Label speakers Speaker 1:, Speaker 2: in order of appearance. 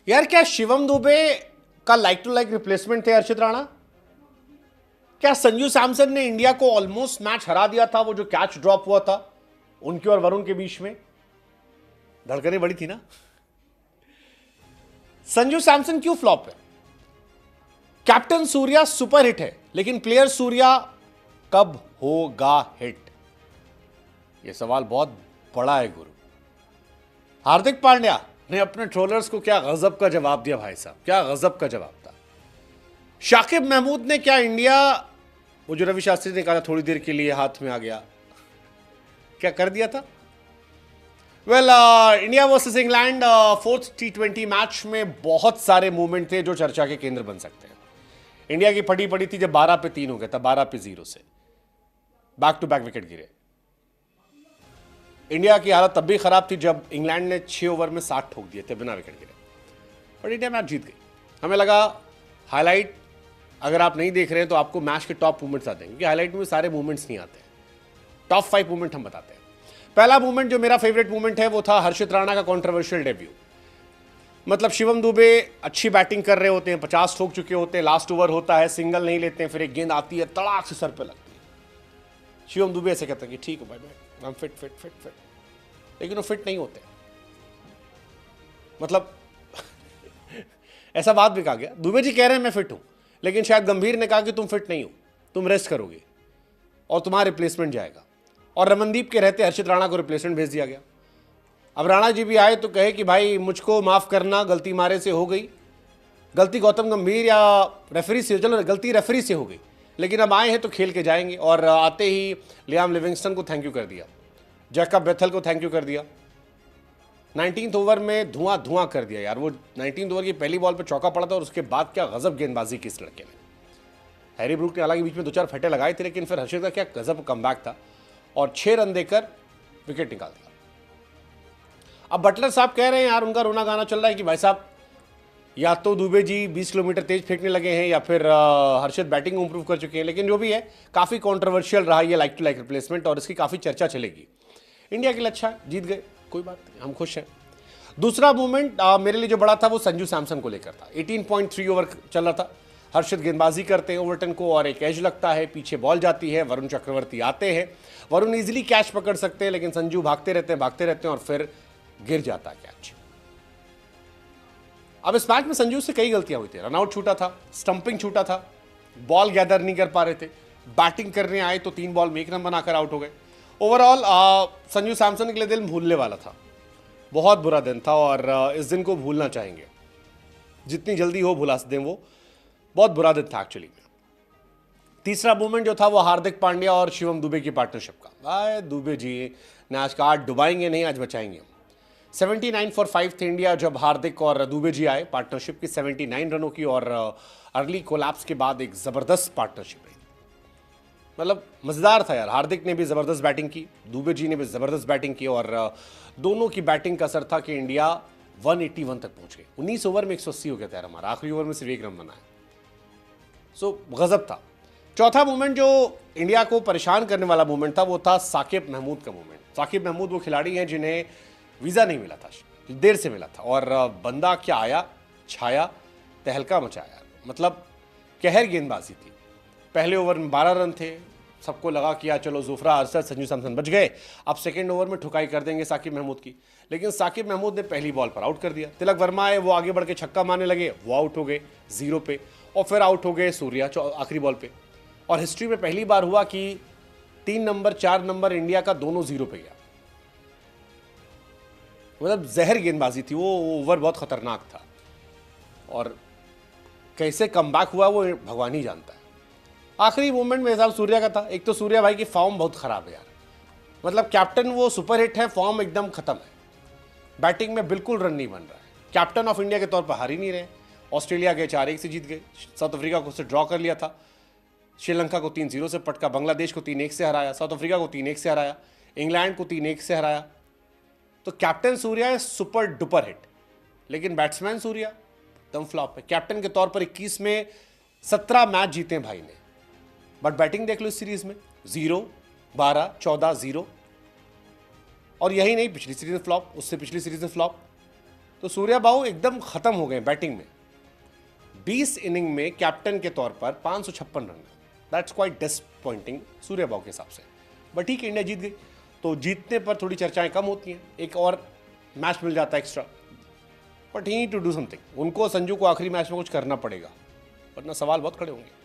Speaker 1: यार क्या शिवम दुबे का लाइक टू लाइक रिप्लेसमेंट थे हर्षित राणा? क्या संजू सैमसन ने इंडिया को ऑलमोस्ट मैच हरा दिया था? वो जो कैच ड्रॉप हुआ था उनके और वरुण के बीच में, धड़कनें बड़ी थी ना। संजू सैमसन क्यों फ्लॉप है? कैप्टन सूर्या सुपर हिट है, लेकिन प्लेयर सूर्या कब होगा हिट? यह सवाल बहुत बड़ा है गुरु। हार्दिक पांड्या ने अपने ट्रोलर्स को क्या गजब का जवाब दिया भाई साहब, क्या गजब का जवाब था। शाकिब महमूद ने क्या इंडिया, वो जो रवि शास्त्री ने कहा थोड़ी देर के लिए हाथ में आ गया, क्या कर दिया था? Well, India versus England fourth T20 match में बहुत सारे मूवमेंट थे जो चर्चा के केंद्र बन सकते हैं। इंडिया की फटी पड़ी थी जब 12 पे 3 हो गया था, 12 पे 0 से बैक टू बैक विकेट गिरे। इंडिया की हालत तब भी खराब थी जब इंग्लैंड ने 6 ओवर में 60 ठोक दिए थे बिना विकेट गिरे, और इंडिया मैच जीत गई। हमें लगा हाईलाइट अगर आप नहीं देख रहे हैं तो आपको मैच के टॉप मूवमेंट्स आते हैं, क्योंकि हाईलाइट में सारे मूवमेंट्स नहीं आते। टॉप 5 मूवमेंट हम बताते हैं। पहला मूवमेंट जो मेरा फेवरेट मूवमेंट है वो था हर्षित राणा का कॉन्ट्रोवर्शियल डेब्यू। मतलब शिवम दुबे अच्छी बैटिंग कर रहे होते हैं, 50 ठोक चुके होते हैं, लास्ट ओवर होता है, सिंगल नहीं लेते हैं, फिर एक गेंद आती है तड़ाक से सर पे लगती है। शिवम दुबे ऐसे कहते हैं कि ठीक है भाई, मैं फिट फिट फिट फिट, लेकिन वो फिट नहीं होते। मतलब ऐसा बात भी कहा गया, दुबे जी कह रहे हैं मैं फिट हूं, लेकिन शायद गंभीर ने कहा कि तुम फिट नहीं हो, तुम रेस्ट करोगे और तुम्हारा रिप्लेसमेंट जाएगा। और रमनदीप के रहते हर्षित राणा को रिप्लेसमेंट भेज दिया गया। अब राणा जी भी आए तो कहे कि भाई मुझको माफ करना, गलती मारे से हो गई, गलती गौतम गंभीर या रेफरी से, चलो गलती रेफरी से हो गई, लेकिन अब आए हैं तो खेल के जाएंगे। और आते ही लियाम लिविंगस्टन को थैंक यू कर दिया, जैकब बेथल को थैंक यू कर दिया। 19th ओवर में धुआं धुआं कर दिया यार। वो 19th ओवर की पहली बॉल पे चौका पड़ा था और उसके बाद क्या गजब गेंदबाजी की इस लड़के ने। हैरी ब्रूक ने हालांकि बीच में 2-4 फटे लगाए थे, लेकिन फिर हर्षित का क्या गजब कमबैक था और 6 रन देकर विकेट निकाल दिया। अब बटलर साहब कह रहे हैं यार, उनका रोना गाना चल रहा है कि भाई साहब या तो दुबे जी 20 किलोमीटर तेज फेंकने लगे हैं या फिर हर्षित बैटिंग इंप्रूव कर चुके हैं। लेकिन जो भी है, काफी कंट्रोवर्शियल रहा ये लाइक टू लाइक रिप्लेसमेंट और इसकी काफी चर्चा चलेगी। इंडिया के लिए अच्छा है, जीत गए, कोई बात नहीं, हम खुश हैं। दूसरा मूवमेंट मेरे लिए जो बड़ा था वो संजू सैमसन को लेकर था। 18.3 ओवर चल रहा था, हर्षित गेंदबाजी करते हैं ओवरटन को और एक एज लगता है, पीछे बॉल जाती है, वरुण चक्रवर्ती आते हैं, वरुण इजीली कैच पकड़ सकते हैं, लेकिन संजू भागते रहते हैं और फिर गिर जाता है कैच। अब इस मैच में संजू से कई गलतियां हुई थी। रनआउट छूटा था, स्टंपिंग छूटा था, बॉल गैदर नहीं कर पा रहे थे, बैटिंग करने आए तो 3 बॉल में 1 रन बनाकर आउट हो गए। ओवरऑल संजू सैमसन के लिए दिल भूलने वाला था, बहुत बुरा दिन था और इस दिन को भूलना चाहेंगे, जितनी जल्दी हो भुला दें। वो बहुत बुरा दिन था एक्चुअली में। तीसरा मूवमेंट जो था वो हार्दिक पांड्या और शिवम दुबे की पार्टनरशिप का। भाई दुबे जी ने आज का, आज डुबाएंगे नहीं, आज बचाएंगे। 79 for 5 थे इंडिया जब हार्दिक और दुबे जी आए। पार्टनरशिप की 79 रनों की और अर्ली कोलैप्स के बाद एक जबरदस्त पार्टनरशिप रही। मतलब मजेदार था यार। हार्दिक ने भी जबरदस्त बैटिंग की, दुबे जी ने भी जबरदस्त बैटिंग की और दोनों की बैटिंग का असर था कि इंडिया 181 तक पहुंच गई। 19 ओवर में 180 हो गया था यार हमारा, आखिरी ओवर में सिर्फ 1 रन बना है। सो गजब था। चौथा मूवमेंट जो इंडिया को परेशान करने वाला मूवमेंट था वो था साकिब महमूद का मूवमेंट। साकिब महमूद वो खिलाड़ी हैं जिन्हें वीजा नहीं मिला था, देर से मिला था, और बंदा क्या आया, छाया, तहलका मचाया। मतलब कहर गेंदबाजी थी। पहले ओवर में 12 रन थे, सबको लगा कि यार चलो जुफरा अरसद, संजू सैमसन बच गए, अब सेकंड ओवर में ठुकाई कर देंगे साकिब महमूद की। लेकिन साकिब महमूद ने पहली बॉल पर आउट कर दिया। तिलक वर्मा है, वो आगे बढ़ के छक्का मारने लगे, वो आउट हो गए 0 पे, और फिर आउट हो गए सूर्या आखिरी बॉल पे। और हिस्ट्री में पहली बार हुआ कि 3 नंबर 4 नंबर इंडिया का दोनों 0 पे गया। मतलब जहर गेंदबाजी थी वो ओवर, बहुत खतरनाक था और कैसे कमबैक हुआ वो भगवान ही जानता है। आखिरी मोमेंट में हिसाब सूर्या का था। एक तो सूर्या भाई की फॉर्म बहुत खराब है यार, मतलब कैप्टन वो सुपर हिट है, फॉर्म एकदम खत्म है, बैटिंग में बिल्कुल रन नहीं बन रहा है। कैप्टन ऑफ इंडिया के तौर पर हार ही नहीं रहे। ऑस्ट्रेलिया गए 4-1 से जीत गए, साउथ अफ्रीका को उससे ड्रॉ कर लिया था, श्रीलंका को 3-0 से पटका, बांग्लादेश को 3-1 से हराया, साउथ अफ्रीका को 3-1 से हराया, इंग्लैंड को 3-1 से हराया। तो कैप्टन सूर्या है सुपर डुपर हिट, लेकिन बैट्समैन सूर्या एकदम फ्लॉप है। कैप्टन के तौर पर 21 में 17 मैच जीते भाई ने, बट बैटिंग देख लो इस सीरीज में 0, 12, 14, 0। और यही नहीं, पिछली सीरीज में फ्लॉप, उससे पिछली सीरीज में फ्लॉप। तो सूर्यबाबू एकदम खत्म हो गए बैटिंग में। 20 इनिंग में कैप्टन के तौर पर 556 रन, दैट्स क्वाइट डिसअपॉइंटिंग सूर्यबाबू के हिसाब से। बट ठीक है, इंडिया जीत गई, तो जीतने पर थोड़ी चर्चाएं कम होती हैं, एक और मैच मिल जाता है extra. But he need to do something, उनको संजू को आखिरी मैच में कुछ करना पड़ेगा, वरना सवाल बहुत खड़े होंगे।